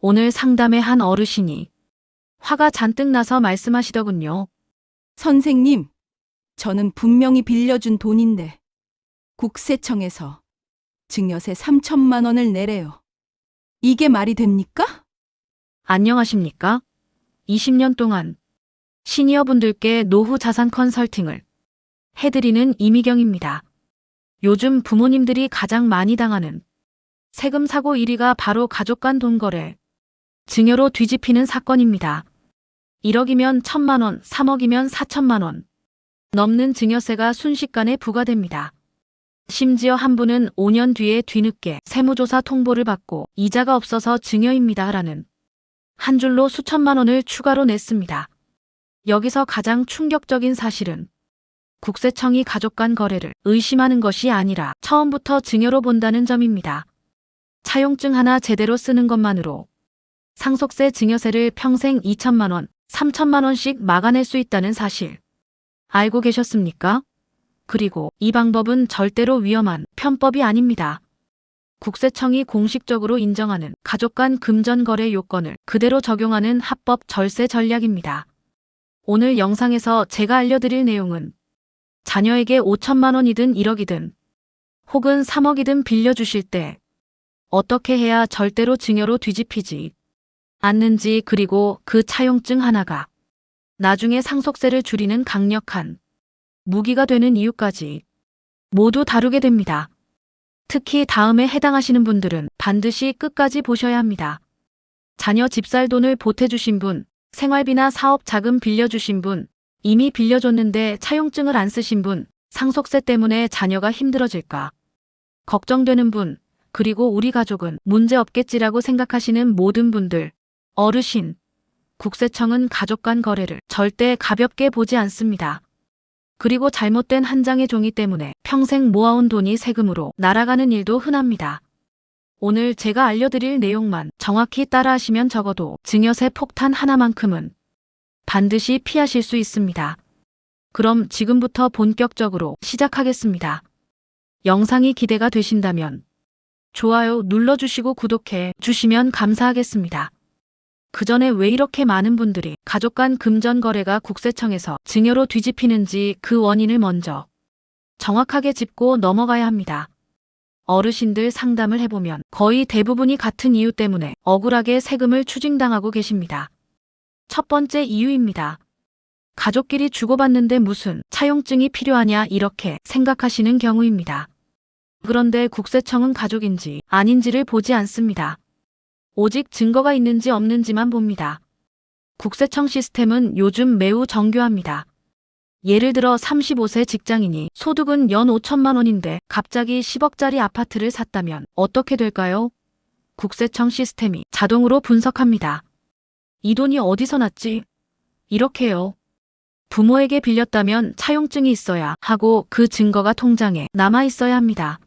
오늘 상담에 한 어르신이 화가 잔뜩 나서 말씀하시더군요. 선생님, 저는 분명히 빌려준 돈인데 국세청에서 증여세 3천만 원을 내래요. 이게 말이 됩니까? 안녕하십니까? 20년 동안 시니어분들께 노후 자산 컨설팅을 해드리는 이미경입니다. 요즘 부모님들이 가장 많이 당하는 세금 사고 1위가 바로 가족 간 돈 거래, 증여로 뒤집히는 사건입니다. 1억이면 1,000만 원, 3억이면 4천만 원 넘는 증여세가 순식간에 부과됩니다. 심지어 한 분은 5년 뒤에 뒤늦게 세무조사 통보를 받고 이자가 없어서 증여입니다 라는 한 줄로 수천만 원을 추가로 냈습니다. 여기서 가장 충격적인 사실은 국세청이 가족 간 거래를 의심하는 것이 아니라 처음부터 증여로 본다는 점입니다. 차용증 하나 제대로 쓰는 것만으로 상속세 증여세를 평생 2천만 원, 3천만 원씩 막아낼 수 있다는 사실 알고 계셨습니까? 그리고 이 방법은 절대로 위험한 편법이 아닙니다. 국세청이 공식적으로 인정하는 가족 간 금전 거래 요건을 그대로 적용하는 합법 절세 전략입니다. 오늘 영상에서 제가 알려드릴 내용은 자녀에게 5천만 원이든 1억이든 혹은 3억이든 빌려주실 때 어떻게 해야 절대로 증여로 뒤집히지 않는지, 그리고 그 차용증 하나가 나중에 상속세를 줄이는 강력한 무기가 되는 이유까지 모두 다루게 됩니다. 특히 다음에 해당하시는 분들은 반드시 끝까지 보셔야 합니다. 자녀 집 살 돈을 보태주신 분, 생활비나 사업 자금 빌려주신 분, 이미 빌려줬는데 차용증을 안 쓰신 분, 상속세 때문에 자녀가 힘들어질까 걱정되는 분, 그리고 우리 가족은 문제 없겠지라고 생각하시는 모든 분들, 어르신, 국세청은 가족 간 거래를 절대 가볍게 보지 않습니다. 그리고 잘못된 한 장의 종이 때문에 평생 모아온 돈이 세금으로 날아가는 일도 흔합니다. 오늘 제가 알려드릴 내용만 정확히 따라하시면 적어도 증여세 폭탄 하나만큼은 반드시 피하실 수 있습니다. 그럼 지금부터 본격적으로 시작하겠습니다. 영상이 기대가 되신다면 좋아요 눌러주시고 구독해 주시면 감사하겠습니다. 그 전에 왜 이렇게 많은 분들이 가족 간 금전 거래가 국세청에서 증여로 뒤집히는지 그 원인을 먼저 정확하게 짚고 넘어가야 합니다. 어르신들 상담을 해보면 거의 대부분이 같은 이유 때문에 억울하게 세금을 추징당하고 계십니다. 첫 번째 이유입니다. 가족끼리 주고받는데 무슨 차용증이 필요하냐 이렇게 생각하시는 경우입니다. 그런데 국세청은 가족인지 아닌지를 보지 않습니다. 오직 증거가 있는지 없는지만 봅니다. 국세청 시스템은 요즘 매우 정교합니다. 예를 들어 35세 직장인이 소득은 연 5천만 원인데 갑자기 10억짜리 아파트를 샀다면 어떻게 될까요? 국세청 시스템이 자동으로 분석합니다. 이 돈이 어디서 났지? 이렇게요. 부모에게 빌렸다면 차용증이 있어야 하고 그 증거가 통장에 남아 있어야 합니다.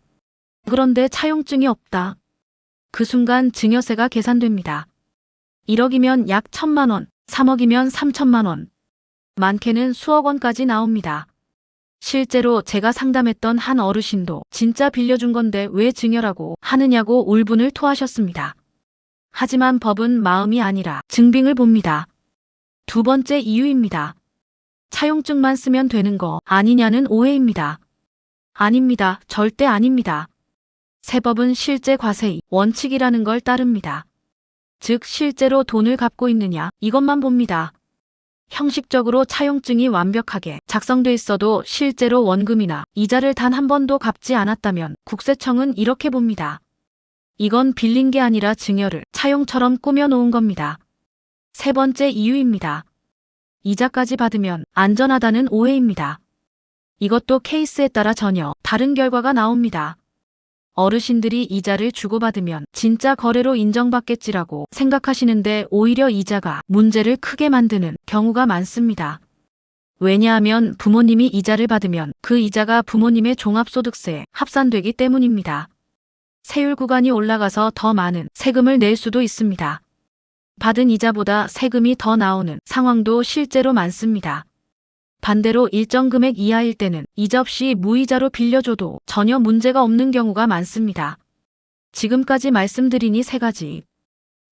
그런데 차용증이 없다. 그 순간 증여세가 계산됩니다. 1억이면 약 1,000만 원, 3억이면 3천만 원, 많게는 수억 원까지 나옵니다. 실제로 제가 상담했던 한 어르신도 진짜 빌려준 건데 왜 증여라고 하느냐고 울분을 토하셨습니다. 하지만 법은 마음이 아니라 증빙을 봅니다. 두 번째 이유입니다. 차용증만 쓰면 되는 거 아니냐는 오해입니다. 아닙니다. 절대 아닙니다. 세법은 실제 과세의 원칙이라는 걸 따릅니다. 즉 실제로 돈을 갚고 있느냐 이것만 봅니다. 형식적으로 차용증이 완벽하게 작성돼 있어도 실제로 원금이나 이자를 단 한 번도 갚지 않았다면 국세청은 이렇게 봅니다. 이건 빌린 게 아니라 증여를 차용처럼 꾸며놓은 겁니다. 세 번째 이유입니다. 이자까지 받으면 안전하다는 오해입니다. 이것도 케이스에 따라 전혀 다른 결과가 나옵니다. 어르신들이 이자를 주고받으면 진짜 거래로 인정받겠지라고 생각하시는데 오히려 이자가 문제를 크게 만드는 경우가 많습니다. 왜냐하면 부모님이 이자를 받으면 그 이자가 부모님의 종합소득세에 합산되기 때문입니다. 세율 구간이 올라가서 더 많은 세금을 낼 수도 있습니다. 받은 이자보다 세금이 더 나오는 상황도 실제로 많습니다. 반대로 일정 금액 이하일 때는 이자 없이 무이자로 빌려줘도 전혀 문제가 없는 경우가 많습니다. 지금까지 말씀드린 이 세 가지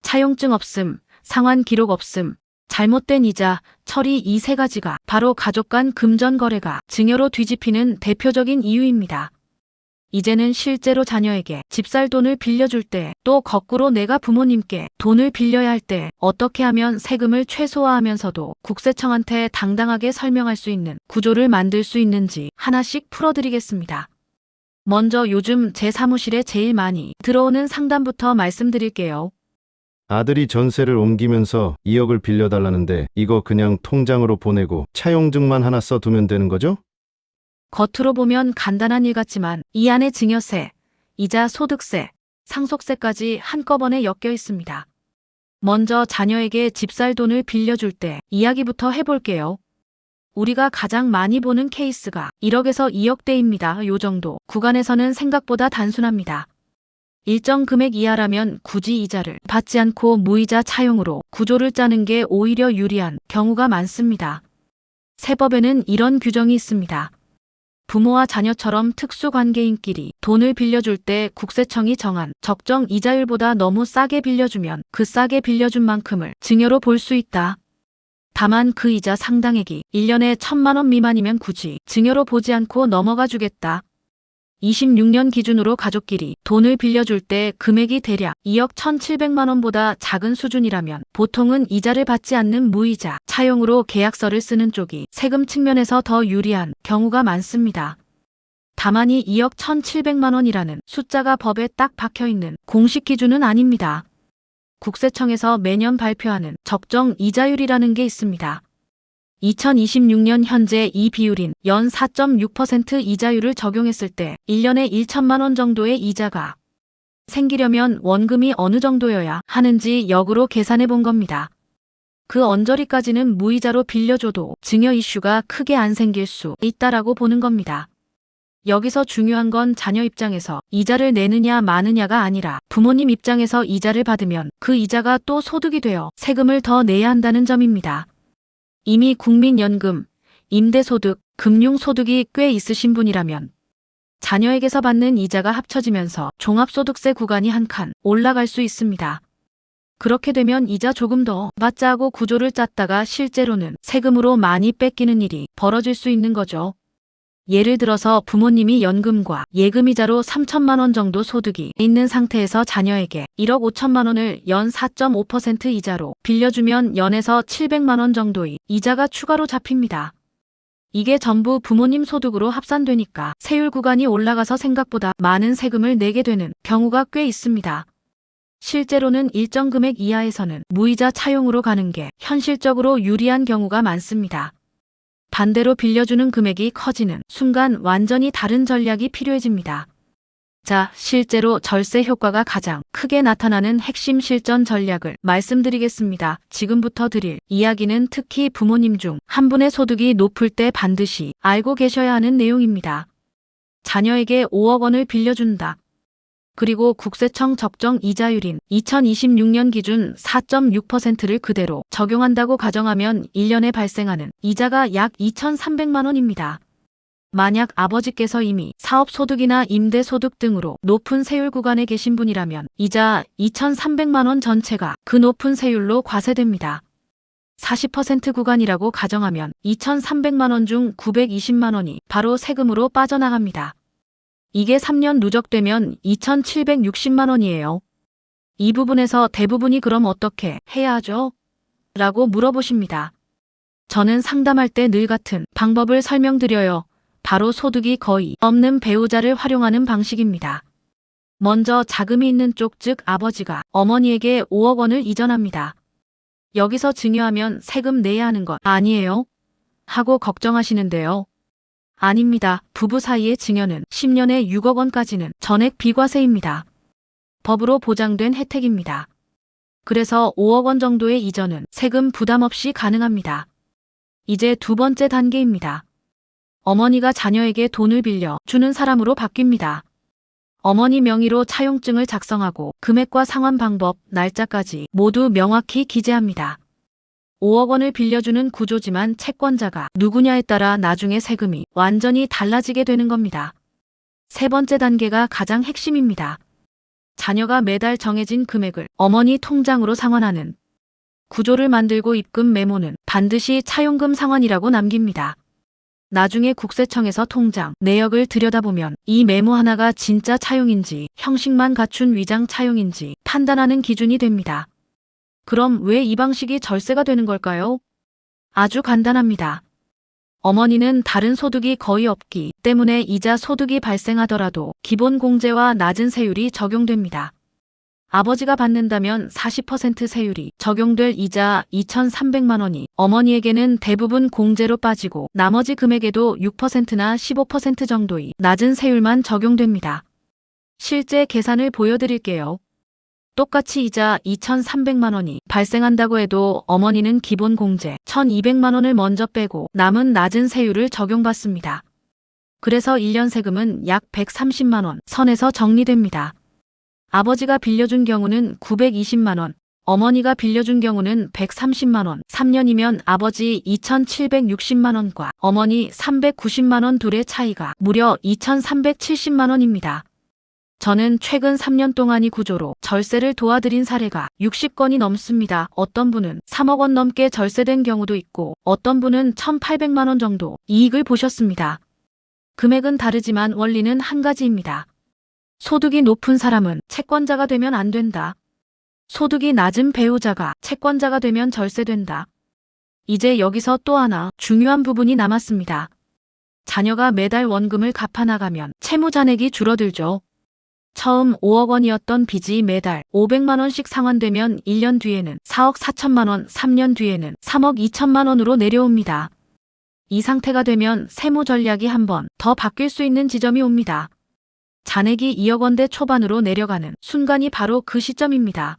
차용증 없음, 상환 기록 없음, 잘못된 이자, 처리 이 세 가지가 바로 가족 간 금전 거래가 증여로 뒤집히는 대표적인 이유입니다. 이제는 실제로 자녀에게 집 살 돈을 빌려줄 때, 또 거꾸로 내가 부모님께 돈을 빌려야 할 때 어떻게 하면 세금을 최소화하면서도 국세청한테 당당하게 설명할 수 있는 구조를 만들 수 있는지 하나씩 풀어드리겠습니다. 먼저 요즘 제 사무실에 제일 많이 들어오는 상담부터 말씀드릴게요. 아들이 전세를 옮기면서 2억을 빌려달라는데 이거 그냥 통장으로 보내고 차용증만 하나 써두면 되는 거죠? 겉으로 보면 간단한 일 같지만 이 안에 증여세, 이자 소득세, 상속세까지 한꺼번에 엮여 있습니다. 먼저 자녀에게 집 살 돈을 빌려줄 때 이야기부터 해볼게요. 우리가 가장 많이 보는 케이스가 1억에서 2억대입니다. 요 정도 구간에서는 생각보다 단순합니다. 일정 금액 이하라면 굳이 이자를 받지 않고 무이자 차용으로 구조를 짜는 게 오히려 유리한 경우가 많습니다. 세법에는 이런 규정이 있습니다. 부모와 자녀처럼 특수관계인끼리 돈을 빌려줄 때 국세청이 정한 적정 이자율보다 너무 싸게 빌려주면 그 싸게 빌려준 만큼을 증여로 볼 수 있다. 다만 그 이자 상당액이 1년에 1,000만 원 미만이면 굳이 증여로 보지 않고 넘어가 주겠다. 26년 기준으로 가족끼리 돈을 빌려줄 때 금액이 대략 2억 1,700만 원보다 작은 수준이라면 보통은 이자를 받지 않는 무이자, 차용으로 계약서를 쓰는 쪽이 세금 측면에서 더 유리한 경우가 많습니다. 다만 이 2억 1,700만 원이라는 숫자가 법에 딱 박혀있는 공식 기준은 아닙니다. 국세청에서 매년 발표하는 적정 이자율이라는 게 있습니다. 2026년 현재 이 비율인 연 4.6% 이자율을 적용했을 때 1년에 1천만 원 정도의 이자가 생기려면 원금이 어느 정도여야 하는지 역으로 계산해 본 겁니다. 그 언저리까지는 무이자로 빌려줘도 증여 이슈가 크게 안 생길 수 있다라고 보는 겁니다. 여기서 중요한 건 자녀 입장에서 이자를 내느냐 마느냐가 아니라 부모님 입장에서 이자를 받으면 그 이자가 또 소득이 되어 세금을 더 내야 한다는 점입니다. 이미 국민연금, 임대소득, 금융소득이 꽤 있으신 분이라면 자녀에게서 받는 이자가 합쳐지면서 종합소득세 구간이 한 칸 올라갈 수 있습니다. 그렇게 되면 이자 조금 더 받자 하고 구조를 짰다가 실제로는 세금으로 많이 뺏기는 일이 벌어질 수 있는 거죠. 예를 들어서 부모님이 연금과 예금이자로 3천만 원 정도 소득이 있는 상태에서 자녀에게 1억 5천만 원을 연 4.5% 이자로 빌려주면 연에서 700만 원 정도의 이자가 추가로 잡힙니다. 이게 전부 부모님 소득으로 합산되니까 세율 구간이 올라가서 생각보다 많은 세금을 내게 되는 경우가 꽤 있습니다. 실제로는 일정 금액 이하에서는 무이자 차용으로 가는 게 현실적으로 유리한 경우가 많습니다. 반대로 빌려주는 금액이 커지는 순간 완전히 다른 전략이 필요해집니다. 자, 실제로 절세 효과가 가장 크게 나타나는 핵심 실전 전략을 말씀드리겠습니다. 지금부터 드릴 이야기는 특히 부모님 중 한 분의 소득이 높을 때 반드시 알고 계셔야 하는 내용입니다. 자녀에게 5억 원을 빌려준다. 그리고 국세청 적정 이자율인 2026년 기준 4.6%를 그대로 적용한다고 가정하면 1년에 발생하는 이자가 약 2,300만 원입니다. 만약 아버지께서 이미 사업소득이나 임대소득 등으로 높은 세율 구간에 계신 분이라면 이자 2,300만 원 전체가 그 높은 세율로 과세됩니다. 40% 구간이라고 가정하면 2,300만 원 중 920만 원이 바로 세금으로 빠져나갑니다. 이게 3년 누적되면 2,760만 원이에요. 이 부분에서 대부분이 그럼 어떻게 해야 하죠? 라고 물어보십니다. 저는 상담할 때 늘 같은 방법을 설명드려요. 바로 소득이 거의 없는 배우자를 활용하는 방식입니다. 먼저 자금이 있는 쪽, 즉 아버지가 어머니에게 5억 원을 이전합니다. 여기서 증여하면 세금 내야 하는 것 아니에요? 하고 걱정하시는데요. 아닙니다. 부부 사이의 증여는 10년에 6억 원까지는 전액 비과세입니다. 법으로 보장된 혜택입니다. 그래서 5억 원 정도의 이전은 세금 부담 없이 가능합니다. 이제 두 번째 단계입니다. 어머니가 자녀에게 돈을 빌려 주는 사람으로 바뀝니다. 어머니 명의로 차용증을 작성하고 금액과 상환 방법, 날짜까지 모두 명확히 기재합니다. 5억 원을 빌려주는 구조지만 채권자가 누구냐에 따라 나중에 세금이 완전히 달라지게 되는 겁니다. 세 번째 단계가 가장 핵심입니다. 자녀가 매달 정해진 금액을 어머니 통장으로 상환하는 구조를 만들고 입금 메모는 반드시 차용금 상환이라고 남깁니다. 나중에 국세청에서 통장 내역을 들여다보면 이 메모 하나가 진짜 차용인지 형식만 갖춘 위장 차용인지 판단하는 기준이 됩니다. 그럼 왜 이 방식이 절세가 되는 걸까요? 아주 간단합니다. 어머니는 다른 소득이 거의 없기 때문에 이자 소득이 발생하더라도 기본 공제와 낮은 세율이 적용됩니다. 아버지가 받는다면 40% 세율이 적용될 이자 2,300만 원이 어머니에게는 대부분 공제로 빠지고 나머지 금액에도 6%나 15% 정도의 낮은 세율만 적용됩니다. 실제 계산을 보여드릴게요. 똑같이 이자 2,300만 원이 발생한다고 해도 어머니는 기본 공제 1,200만 원을 먼저 빼고 남은 낮은 세율을 적용받습니다. 그래서 1년 세금은 약 130만 원 선에서 정리됩니다. 아버지가 빌려준 경우는 920만 원, 어머니가 빌려준 경우는 130만 원, 3년이면 아버지 2,760만 원과 어머니 390만 원 둘의 차이가 무려 2,370만 원입니다. 저는 최근 3년 동안 이 구조로 절세를 도와드린 사례가 60건이 넘습니다. 어떤 분은 3억 원 넘게 절세된 경우도 있고 어떤 분은 1,800만 원 정도 이익을 보셨습니다. 금액은 다르지만 원리는 한 가지입니다. 소득이 높은 사람은 채권자가 되면 안 된다. 소득이 낮은 배우자가 채권자가 되면 절세된다. 이제 여기서 또 하나 중요한 부분이 남았습니다. 자녀가 매달 원금을 갚아나가면 채무 잔액이 줄어들죠. 처음 5억 원이었던 빚이 매달 500만 원씩 상환되면 1년 뒤에는 4억 4천만 원, 3년 뒤에는 3억 2천만 원으로 내려옵니다. 이 상태가 되면 세무 전략이 한 번 더 바뀔 수 있는 지점이 옵니다. 잔액이 2억 원대 초반으로 내려가는 순간이 바로 그 시점입니다.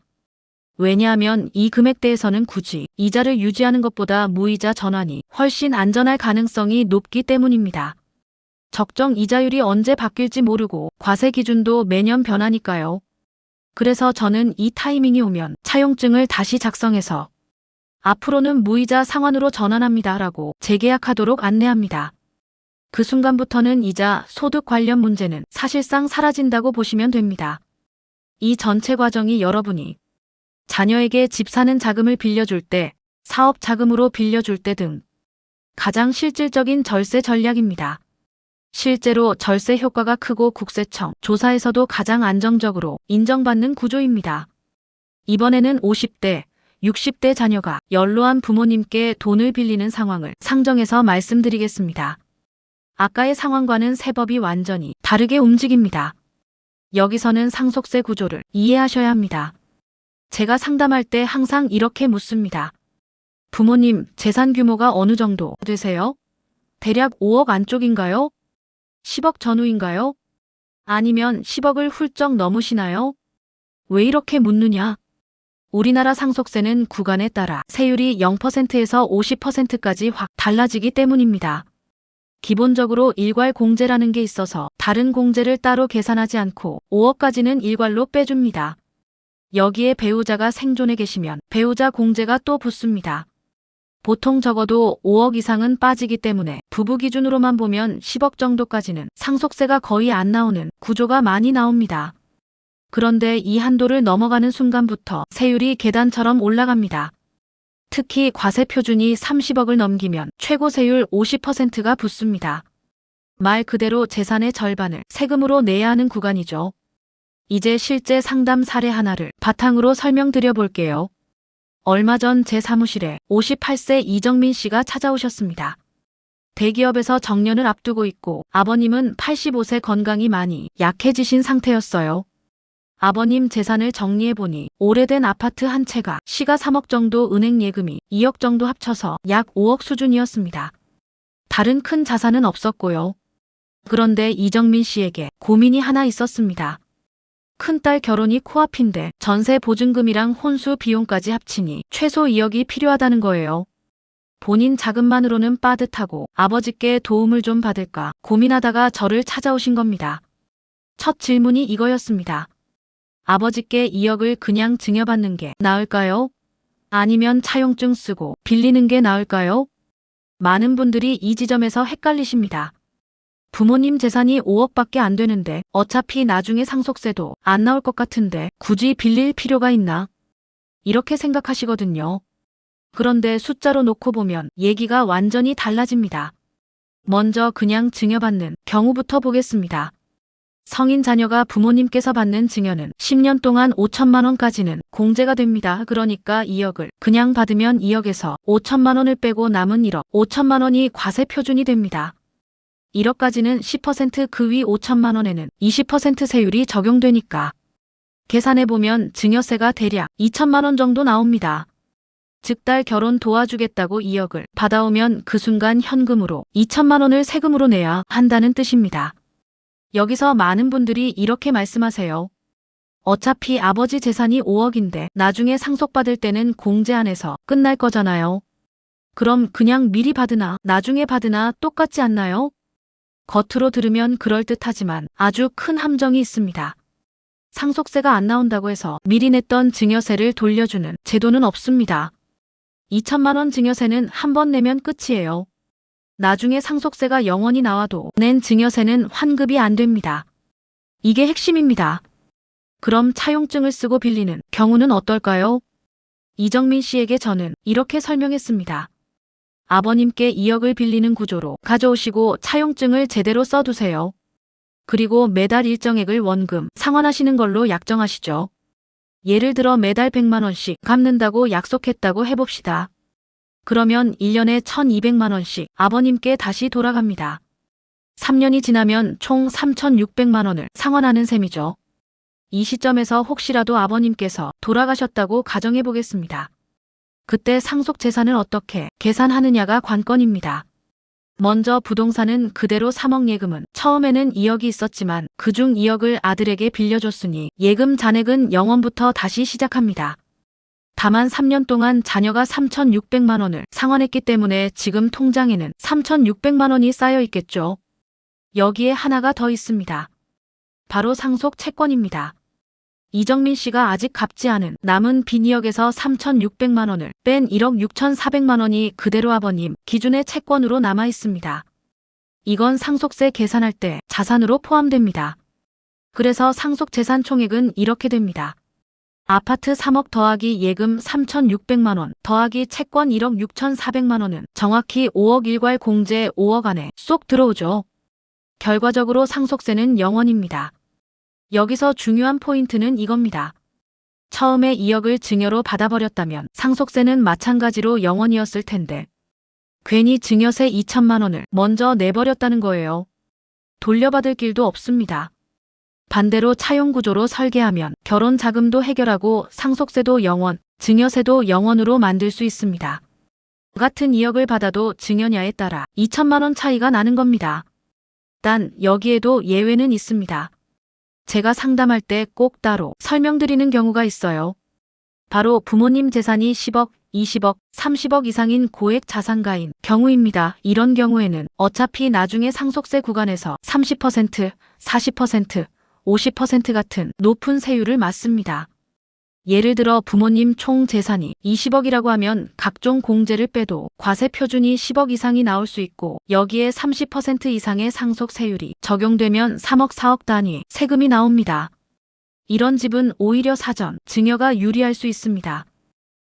왜냐하면 이 금액대에서는 굳이 이자를 유지하는 것보다 무이자 전환이 훨씬 안전할 가능성이 높기 때문입니다. 적정 이자율이 언제 바뀔지 모르고 과세 기준도 매년 변하니까요. 그래서 저는 이 타이밍이 오면 차용증을 다시 작성해서 앞으로는 무이자 상환으로 전환합니다 라고 재계약하도록 안내합니다. 그 순간부터는 이자, 소득 관련 문제는 사실상 사라진다고 보시면 됩니다. 이 전체 과정이 여러분이 자녀에게 집 사는 자금을 빌려줄 때, 사업 자금으로 빌려줄 때 등 가장 실질적인 절세 전략입니다. 실제로 절세 효과가 크고 국세청 조사에서도 가장 안정적으로 인정받는 구조입니다. 이번에는 50대, 60대 자녀가 연로한 부모님께 돈을 빌리는 상황을 상정해서 말씀드리겠습니다. 아까의 상황과는 세법이 완전히 다르게 움직입니다. 여기서는 상속세 구조를 이해하셔야 합니다. 제가 상담할 때 항상 이렇게 묻습니다. 부모님, 재산 규모가 어느 정도 되세요? 대략 5억 안쪽인가요? 10억 전후인가요? 아니면 10억을 훌쩍 넘으시나요? 왜 이렇게 묻느냐? 우리나라 상속세는 구간에 따라 세율이 0%에서 50%까지 확 달라지기 때문입니다. 기본적으로 일괄 공제라는 게 있어서 다른 공제를 따로 계산하지 않고 5억까지는 일괄로 빼줍니다. 여기에 배우자가 생존해 계시면 배우자 공제가 또 붙습니다. 보통 적어도 5억 이상은 빠지기 때문에 부부 기준으로만 보면 10억 정도까지는 상속세가 거의 안 나오는 구조가 많이 나옵니다. 그런데 이 한도를 넘어가는 순간부터 세율이 계단처럼 올라갑니다. 특히 과세 표준이 30억을 넘기면 최고 세율 50%가 붙습니다. 말 그대로 재산의 절반을 세금으로 내야 하는 구간이죠. 이제 실제 상담 사례 하나를 바탕으로 설명드려 볼게요. 얼마 전 제 사무실에 58세 이정민 씨가 찾아오셨습니다. 대기업에서 정년을 앞두고 있고 아버님은 85세 건강이 많이 약해지신 상태였어요. 아버님 재산을 정리해보니 오래된 아파트 한 채가 시가 3억 정도, 은행 예금이 2억 정도 합쳐서 약 5억 수준이었습니다. 다른 큰 자산은 없었고요. 그런데 이정민 씨에게 고민이 하나 있었습니다. 큰딸 결혼이 코앞인데 전세 보증금이랑 혼수 비용까지 합치니 최소 2억이 필요하다는 거예요. 본인 자금만으로는 빠듯하고 아버지께 도움을 좀 받을까 고민하다가 저를 찾아오신 겁니다. 첫 질문이 이거였습니다. 아버지께 2억을 그냥 증여받는 게 나을까요? 아니면 차용증 쓰고 빌리는 게 나을까요? 많은 분들이 이 지점에서 헷갈리십니다. 부모님 재산이 5억밖에 안 되는데 어차피 나중에 상속세도 안 나올 것 같은데 굳이 빌릴 필요가 있나? 이렇게 생각하시거든요. 그런데 숫자로 놓고 보면 얘기가 완전히 달라집니다. 먼저 그냥 증여받는 경우부터 보겠습니다. 성인 자녀가 부모님께서 받는 증여는 10년 동안 5천만 원까지는 공제가 됩니다. 그러니까 2억을 그냥 받으면 2억에서 5천만 원을 빼고 남은 1억 5천만 원이 과세 표준이 됩니다. 1억까지는 10% 그 위 5천만 원에는 20% 세율이 적용되니까 계산해보면 증여세가 대략 2천만 원 정도 나옵니다. 즉 달 결혼 도와주겠다고 2억을 받아오면 그 순간 현금으로 2천만 원을 세금으로 내야 한다는 뜻입니다. 여기서 많은 분들이 이렇게 말씀하세요. 어차피 아버지 재산이 5억인데 나중에 상속받을 때는 공제 안 해서 끝날 거잖아요. 그럼 그냥 미리 받으나 나중에 받으나 똑같지 않나요? 겉으로 들으면 그럴듯하지만 아주 큰 함정이 있습니다. 상속세가 안 나온다고 해서 미리 냈던 증여세를 돌려주는 제도는 없습니다. 2천만 원 증여세는 한 번 내면 끝이에요. 나중에 상속세가 영원히 나와도 낸 증여세는 환급이 안 됩니다. 이게 핵심입니다. 그럼 차용증을 쓰고 빌리는 경우는 어떨까요? 이정민 씨에게 저는 이렇게 설명했습니다. 아버님께 2억을 빌리는 구조로 가져오시고 차용증을 제대로 써두세요. 그리고 매달 일정액을 원금 상환하시는 걸로 약정하시죠. 예를 들어 매달 100만 원씩 갚는다고 약속했다고 해봅시다. 그러면 1년에 1,200만 원씩 아버님께 다시 돌아갑니다. 3년이 지나면 총 3,600만 원을 상환하는 셈이죠. 이 시점에서 혹시라도 아버님께서 돌아가셨다고 가정해 보겠습니다. 그때 상속 재산을 어떻게 계산하느냐가 관건입니다. 먼저 부동산은 그대로 3억 예금은 처음에는 2억이 있었지만 그중 2억을 아들에게 빌려줬으니 예금 잔액은 0원부터 다시 시작합니다. 다만 3년 동안 자녀가 3,600만 원을 상환했기 때문에 지금 통장에는 3,600만 원이 쌓여 있겠죠. 여기에 하나가 더 있습니다. 바로 상속 채권입니다. 이정민 씨가 아직 갚지 않은 남은 빈 2억에서 3,600만 원을 뺀 1억 6,400만 원이 그대로 아버님 기준의 채권으로 남아 있습니다. 이건 상속세 계산할 때 자산으로 포함됩니다. 그래서 상속 재산 총액은 이렇게 됩니다. 아파트 3억 더하기 예금 3,600만 원 더하기 채권 1억 6,400만 원은 정확히 5억 일괄 공제 5억 안에 쏙 들어오죠. 결과적으로 상속세는 0원입니다. 여기서 중요한 포인트는 이겁니다. 처음에 2억을 증여로 받아버렸다면 상속세는 마찬가지로 0원이었을 텐데 괜히 증여세 2천만 원을 먼저 내버렸다는 거예요. 돌려받을 길도 없습니다. 반대로 차용구조로 설계하면 결혼 자금도 해결하고 상속세도 0원, 증여세도 0원으로 만들 수 있습니다. 같은 2억을 받아도 증여냐에 따라 2천만 원 차이가 나는 겁니다. 단 여기에도 예외는 있습니다. 제가 상담할 때 꼭 따로 설명드리는 경우가 있어요. 바로 부모님 재산이 10억, 20억, 30억 이상인 고액 자산가인 경우입니다. 이런 경우에는 어차피 나중에 상속세 구간에서 30%, 40%, 50% 같은 높은 세율을 맞습니다. 예를 들어 부모님 총 재산이 20억이라고 하면 각종 공제를 빼도 과세 표준이 10억 이상이 나올 수 있고 여기에 30% 이상의 상속세율이 적용되면 3억 4억 단위의 세금이 나옵니다. 이런 집은 오히려 사전 증여가 유리할 수 있습니다.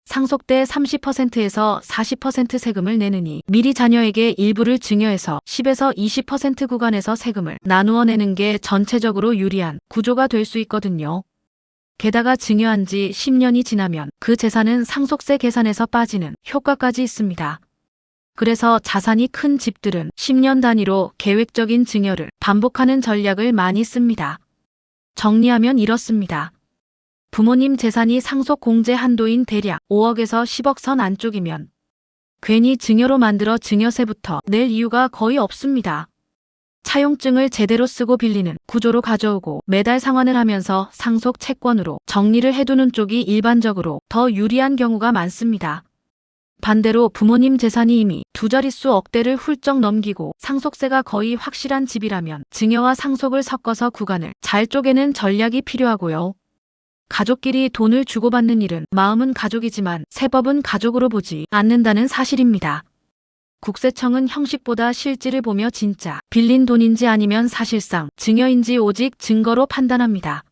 상속대 30%에서 40% 세금을 내느니 미리 자녀에게 일부를 증여해서 10에서 20% 구간에서 세금을 나누어 내는 게 전체적으로 유리한 구조가 될 수 있거든요. 게다가 증여한 지 10년이 지나면 그 재산은 상속세 계산에서 빠지는 효과까지 있습니다. 그래서 자산이 큰 집들은 10년 단위로 계획적인 증여를 반복하는 전략을 많이 씁니다. 정리하면 이렇습니다. 부모님 재산이 상속 공제 한도인 대략 5억에서 10억 선 안쪽이면 괜히 증여로 만들어 증여세부터 낼 이유가 거의 없습니다. 차용증을 제대로 쓰고 빌리는 구조로 가져오고 매달 상환을 하면서 상속 채권으로 정리를 해두는 쪽이 일반적으로 더 유리한 경우가 많습니다. 반대로 부모님 재산이 이미 두 자릿수 억대를 훌쩍 넘기고 상속세가 거의 확실한 집이라면 증여와 상속을 섞어서 구간을 잘 쪼개는 전략이 필요하고요. 가족끼리 돈을 주고받는 일은 마음은 가족이지만 세법은 가족으로 보지 않는다는 사실입니다. 국세청은 형식보다 실질을 보며 진짜 빌린 돈인지 아니면 사실상 증여인지 오직 증거로 판단합니다.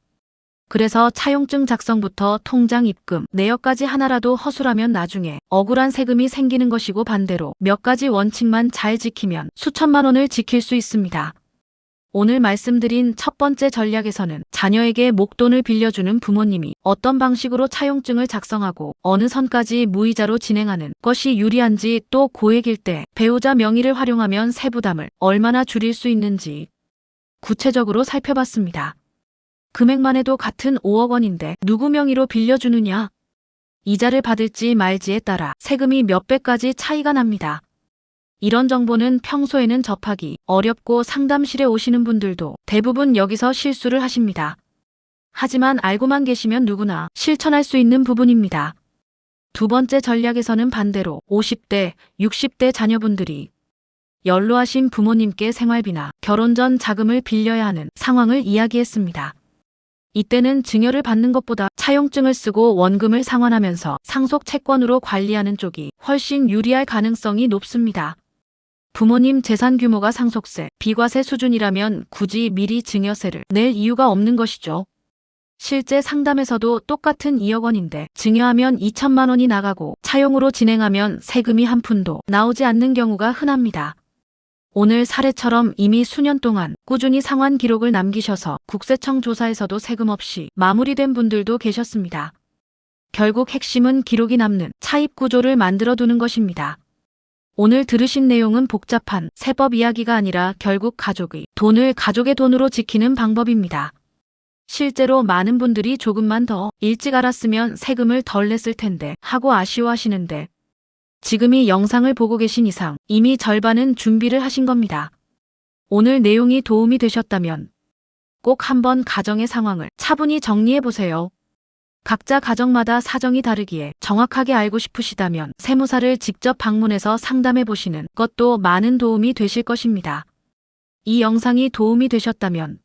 그래서 차용증 작성부터 통장 입금, 내역까지 하나라도 허술하면 나중에 억울한 세금이 생기는 것이고 반대로 몇 가지 원칙만 잘 지키면 수천만 원을 지킬 수 있습니다. 오늘 말씀드린 첫 번째 전략에서는 자녀에게 목돈을 빌려주는 부모님이 어떤 방식으로 차용증을 작성하고 어느 선까지 무이자로 진행하는 것이 유리한지, 또 고액일 때 배우자 명의를 활용하면 세부담을 얼마나 줄일 수 있는지 구체적으로 살펴봤습니다. 금액만 해도 같은 5억 원인데 누구 명의로 빌려주느냐? 이자를 받을지 말지에 따라 세금이 몇 배까지 차이가 납니다. 이런 정보는 평소에는 접하기 어렵고 상담실에 오시는 분들도 대부분 여기서 실수를 하십니다. 하지만 알고만 계시면 누구나 실천할 수 있는 부분입니다. 두 번째 전략에서는 반대로 50대, 60대 자녀분들이 연로하신 부모님께 생활비나 결혼 전 자금을 빌려야 하는 상황을 이야기했습니다. 이때는 증여를 받는 것보다 차용증을 쓰고 원금을 상환하면서 상속 채권으로 관리하는 쪽이 훨씬 유리할 가능성이 높습니다. 부모님 재산 규모가 상속세, 비과세 수준이라면 굳이 미리 증여세를 낼 이유가 없는 것이죠. 실제 상담에서도 똑같은 2억 원인데 증여하면 2천만 원이 나가고 차용으로 진행하면 세금이 한 푼도 나오지 않는 경우가 흔합니다. 오늘 사례처럼 이미 수년 동안 꾸준히 상환 기록을 남기셔서 국세청 조사에서도 세금 없이 마무리된 분들도 계셨습니다. 결국 핵심은 기록이 남는 차입 구조를 만들어 두는 것입니다. 오늘 들으신 내용은 복잡한 세법 이야기가 아니라 결국 가족의 돈을 가족의 돈으로 지키는 방법입니다. 실제로 많은 분들이 조금만 더 일찍 알았으면 세금을 덜 냈을 텐데 하고 아쉬워하시는데, 지금 이 영상을 보고 계신 이상 이미 절반은 준비를 하신 겁니다. 오늘 내용이 도움이 되셨다면 꼭 한번 가정의 상황을 차분히 정리해 보세요. 각자 가정마다 사정이 다르기에 정확하게 알고 싶으시다면 세무사를 직접 방문해서 상담해 보시는 것도 많은 도움이 되실 것입니다. 이 영상이 도움이 되셨다면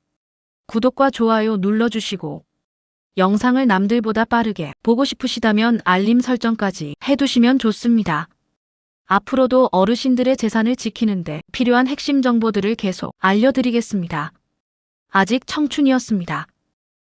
구독과 좋아요 눌러주시고, 영상을 남들보다 빠르게 보고 싶으시다면 알림 설정까지 해두시면 좋습니다. 앞으로도 어르신들의 재산을 지키는데 필요한 핵심 정보들을 계속 알려드리겠습니다. 아직 청춘이었습니다.